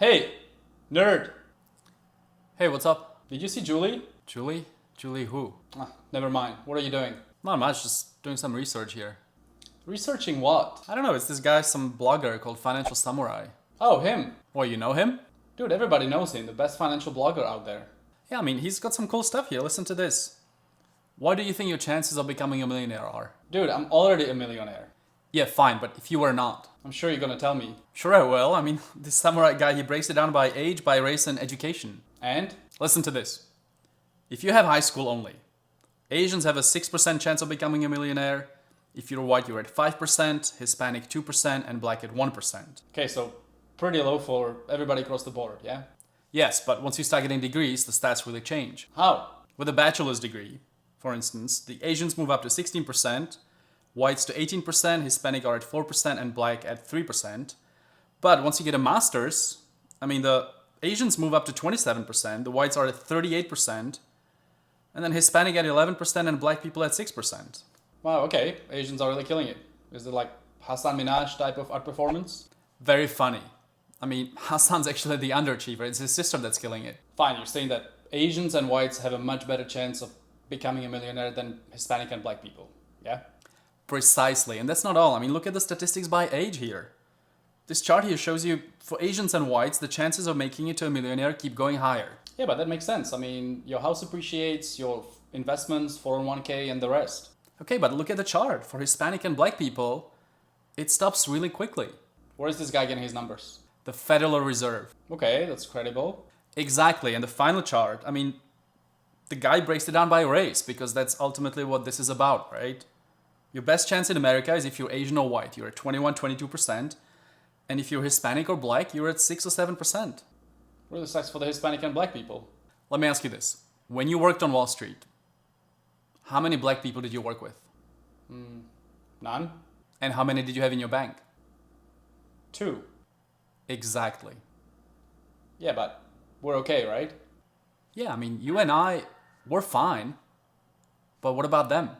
Hey, nerd! Hey, what's up? Did you see Julie? Julie? Julie who? Never mind. What are you doing? Not much, just doing some research here. Researching what? I don't know, it's this guy, some blogger called Financial Samurai. Oh, him. Well, you know him? Dude, everybody knows him. The best financial blogger out there. Yeah, I mean, he's got some cool stuff here. Listen to this. What do you think your chances of becoming a millionaire are? Dude, I'm already a millionaire. Yeah, fine, but if you were not? I'm sure you're gonna tell me. Sure I will. I mean, this samurai guy, he breaks it down by age, by race, and education. And? Listen to this. If you have high school only, Asians have a 6% chance of becoming a millionaire. If you're white, you're at 5%, Hispanic 2%, and black at 1%. Okay, so pretty low for everybody across the board, yeah? Yes, but once you start getting degrees, the stats really change. How? With a bachelor's degree, for instance, the Asians move up to 16%, whites to 18%, Hispanic are at 4%, and black at 3%. But once you get a master's, I mean, the Asians move up to 27%, the whites are at 38%, and then Hispanic at 11%, and black people at 6%. Wow, okay. Asians are really killing it. Is it like Hassan Minaj type of art performance? Very funny. I mean, Hassan's actually the underachiever. It's his sister that's killing it. Fine, you're saying that Asians and whites have a much better chance of becoming a millionaire than Hispanic and black people, yeah? Precisely. And that's not all. I mean, look at the statistics by age here. This chart here shows you, for Asians and whites, the chances of making it to a millionaire keep going higher. Yeah, but that makes sense. I mean, your house appreciates, your investments, 401k, and the rest. Okay, but look at the chart. For Hispanic and black people, it stops really quickly. Where is this guy getting his numbers? The Federal Reserve. Okay, that's credible. Exactly. And the final chart, I mean, the guy breaks it down by race because that's ultimately what this is about, right? Your best chance in America is if you're Asian or white. You're at 21, 22%. And if you're Hispanic or black, you're at 6 or 7%. Really sucks for the Hispanic and black people. Let me ask you this. When you worked on Wall Street, how many black people did you work with? None? And how many did you have in your bank? 2. Exactly. Yeah, but we're okay, right? Yeah, I mean, you and I, we're fine. But what about them?